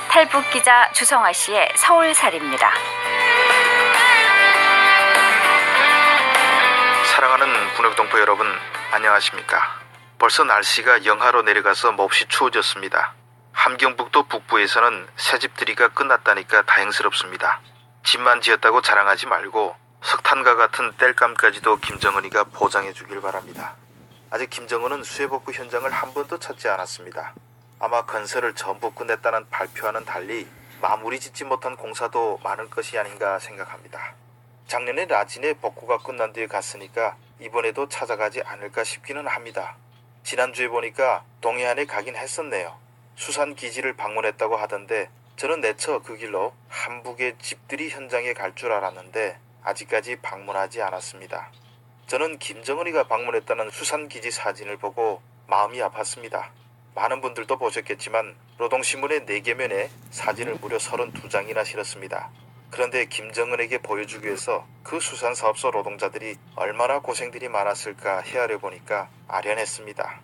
탈북 기자 주성아 씨의 서울살이입니다. 사랑하는 분해동포 여러분, 안녕하십니까? 벌써 날씨가 영하로 내려가서 몹시 추워졌습니다. 함경북도 북부에서는 새집들이가 끝났다니까 다행스럽습니다. 집만 지었다고 자랑하지 말고 석탄과 같은 땔감까지도 김정은이가 보장해 주길 바랍니다. 아직 김정은은 수해복구 현장을 한 번도 찾지 않았습니다. 아마 건설을 전부 끝냈다는 발표와는 달리 마무리 짓지 못한 공사도 많을 것이 아닌가 생각합니다. 작년에 라진의 복구가 끝난 뒤에 갔으니까 이번에도 찾아가지 않을까 싶기는 합니다. 지난주에 보니까 동해안에 가긴 했었네요. 수산기지를 방문했다고 하던데 저는 내처 그 길로 한북의 집들이 현장에 갈 줄 알았는데 아직까지 방문하지 않았습니다. 저는 김정은이가 방문했다는 수산기지 사진을 보고 마음이 아팠습니다. 많은 분들도 보셨겠지만 노동신문의 4개면에 사진을 무려 32장이나 실었습니다. 그런데 김정은에게 보여주기 위해서 그 수산사업소 노동자들이 얼마나 고생들이 많았을까 헤아려 보니까 아련했습니다.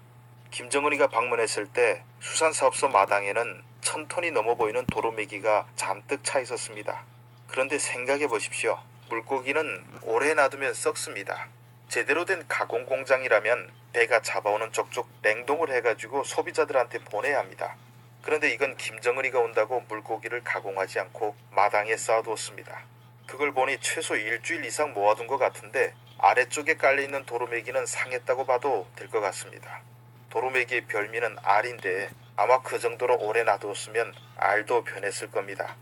김정은이가 방문했을 때 수산사업소 마당에는 1000톤이 넘어 보이는 도로매기가 잔뜩 차 있었습니다. 그런데 생각해 보십시오. 물고기는 오래 놔두면 썩습니다. 제대로 된 가공공장이라면 배가 잡아오는 족족 냉동을 해가지고 소비자들한테 보내야 합니다. 그런데 이건 김정은이가 온다고 물고기를 가공하지 않고 마당에 쌓아두었습니다. 그걸 보니 최소 일주일 이상 모아둔 것 같은데 아래쪽에 깔려있는 도로매기는 상했다고 봐도 될 것 같습니다. 도로매기의 별미는 알인데 아마 그 정도로 오래 놔두었으면 알도 변했을 겁니다.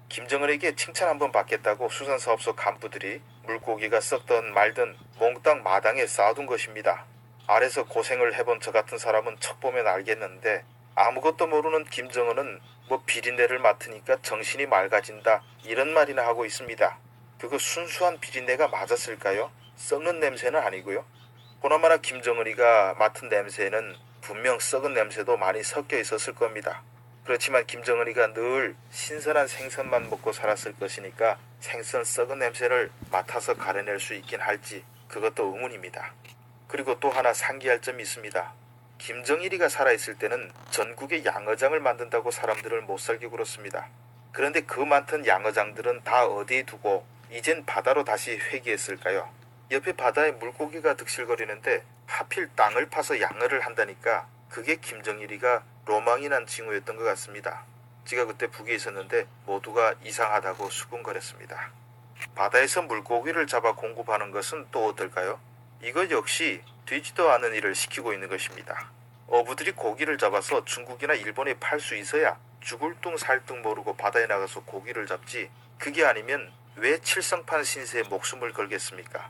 김정은에게 칭찬 한번 받겠다고 수산사업소 간부들이 물고기가 썩든 말든 몽땅 마당에 쌓아둔 것입니다. 알에서 고생을 해본 저 같은 사람은 척 보면 알겠는데 아무것도 모르는 김정은은 뭐 비린내를 맡으니까 정신이 맑아진다 이런 말이나 하고 있습니다. 그거 순수한 비린내가 맞았을까요? 썩는 냄새는 아니고요. 보나마나 김정은이가 맡은 냄새에는 분명 썩은 냄새도 많이 섞여 있었을 겁니다. 그렇지만 김정은이가 늘 신선한 생선만 먹고 살았을 것이니까 생선 썩은 냄새를 맡아서 가려낼 수 있긴 할지 그것도 의문입니다. 그리고 또 하나 상기할 점이 있습니다. 김정일이가 살아있을 때는 전국에 양어장을 만든다고 사람들을 못살게 굴었습니다. 그런데 그 많던 양어장들은 다 어디에 두고 이젠 바다로 다시 회귀했을까요? 옆에 바다에 물고기가 득실거리는데 하필 땅을 파서 양어를 한다니까 그게 김정일이가 로망이 난 징후였던 것 같습니다. 제가 그때 북에 있었는데 모두가 이상하다고 수군거렸습니다. 바다에서 물고기를 잡아 공급하는 것은 또 어떨까요? 이것 역시 되지도 않은 일을 시키고 있는 것입니다. 어부들이 고기를 잡아서 중국이나 일본에 팔 수 있어야 죽을 둥 살 둥 모르고 바다에 나가서 고기를 잡지 그게 아니면 왜 칠성판 신세에 목숨을 걸겠습니까?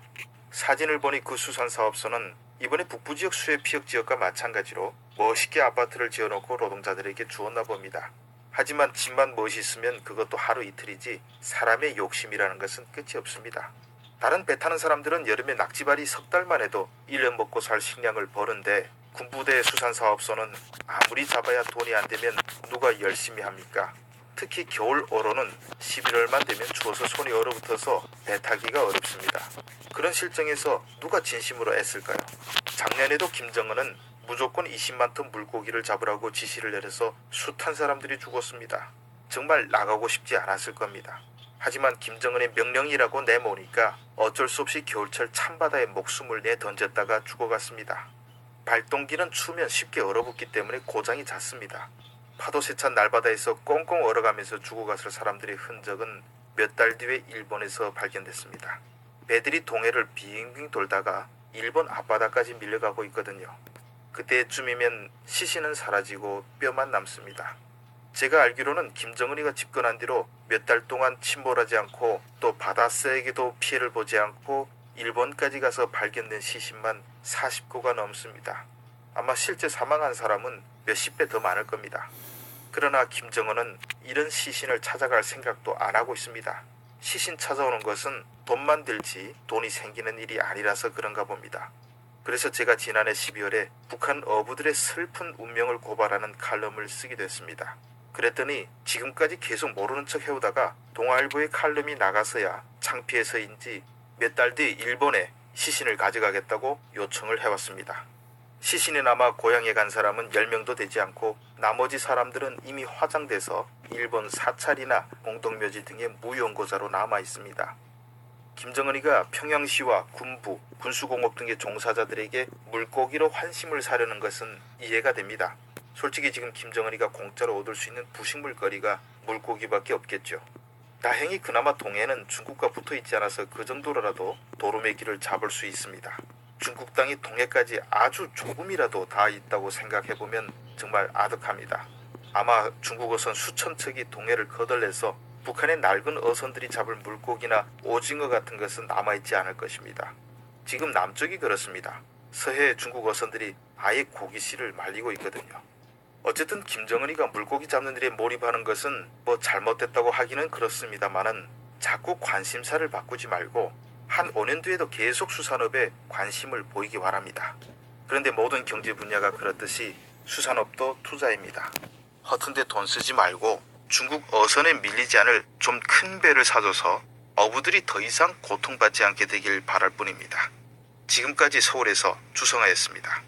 사진을 보니 그 수산사업소는 이번에 북부지역 수해 피역 지역과 마찬가지로 멋있게 아파트를 지어놓고 노동자들에게 주었나 봅니다. 하지만 집만 멋있으면 그것도 하루 이틀이지 사람의 욕심이라는 것은 끝이 없습니다. 다른 배 타는 사람들은 여름에 낙지발이 석 달만 해도 1년 먹고 살 식량을 버는데 군부대 수산사업소는 아무리 잡아야 돈이 안 되면 누가 열심히 합니까? 특히 겨울 어로는 11월만 되면 추워서 손이 얼어붙어서 배 타기가 어렵습니다. 그런 실정에서 누가 진심으로 애쓸까요? 작년에도 김정은은 무조건 20만 톤 물고기를 잡으라고 지시를 내려서 숱한 사람들이 죽었습니다. 정말 나가고 싶지 않았을 겁니다. 하지만 김정은의 명령이라고 내모으니까 어쩔 수 없이 겨울철 찬바다에 목숨을 내던졌다가 죽어갔습니다. 발동기는 추우면 쉽게 얼어붙기 때문에 고장이 잦습니다. 파도 세찬 날바다에서 꽁꽁 얼어가면서 죽어갔을 사람들의 흔적은 몇 달 뒤에 일본에서 발견됐습니다. 배들이 동해를 빙빙 돌다가 일본 앞바다까지 밀려가고 있거든요. 그때쯤이면 시신은 사라지고 뼈만 남습니다. 제가 알기로는 김정은이가 집권한 뒤로 몇 달 동안 침몰하지 않고 또 바다새에게도 피해를 보지 않고 일본까지 가서 발견된 시신만 40구가 넘습니다. 아마 실제 사망한 사람은 몇십 배 더 많을 겁니다. 그러나 김정은은 이런 시신을 찾아갈 생각도 안 하고 있습니다. 시신 찾아오는 것은 돈만 들지 돈이 생기는 일이 아니라서 그런가 봅니다. 그래서 제가 지난해 12월에 북한 어부들의 슬픈 운명을 고발하는 칼럼을 쓰게 됐습니다. 그랬더니 지금까지 계속 모르는 척 해오다가 동아일보의 칼럼이 나가서야 창피해서인지 몇 달 뒤 일본에 시신을 가져가겠다고 요청을 해왔습니다. 시신이 남아 고향에 간 사람은 10명도 되지 않고 나머지 사람들은 이미 화장돼서 일본 사찰이나 공동묘지 등의 무용고자로 남아 있습니다. 김정은이가 평양시와 군부, 군수공업 등의 종사자들에게 물고기로 환심을 사려는 것은 이해가 됩니다. 솔직히 지금 김정은이가 공짜로 얻을 수 있는 부식물거리가 물고기밖에 없겠죠. 다행히 그나마 동해는 중국과 붙어 있지 않아서 그 정도로라도 도로의 길을 잡을 수 있습니다. 중국 땅이 동해까지 아주 조금이라도 닿아 있다고 생각해보면 정말 아득합니다. 아마 중국 어선 수천 척이 동해를 거덜내서 북한의 낡은 어선들이 잡을 물고기나 오징어 같은 것은 남아있지 않을 것입니다. 지금 남쪽이 그렇습니다. 서해 중국 어선들이 아예 고기씨를 말리고 있거든요. 어쨌든 김정은이가 물고기 잡는 일에 몰입하는 것은 뭐 잘못됐다고 하기는 그렇습니다만은 자꾸 관심사를 바꾸지 말고 한 5년 뒤에도 계속 수산업에 관심을 보이기 바랍니다. 그런데 모든 경제 분야가 그렇듯이 수산업도 투자입니다. 허튼데 돈 쓰지 말고 중국 어선에 밀리지 않을 좀 큰 배를 사줘서 어부들이 더 이상 고통받지 않게 되길 바랄 뿐입니다. 지금까지 서울에서 주성하였습니다.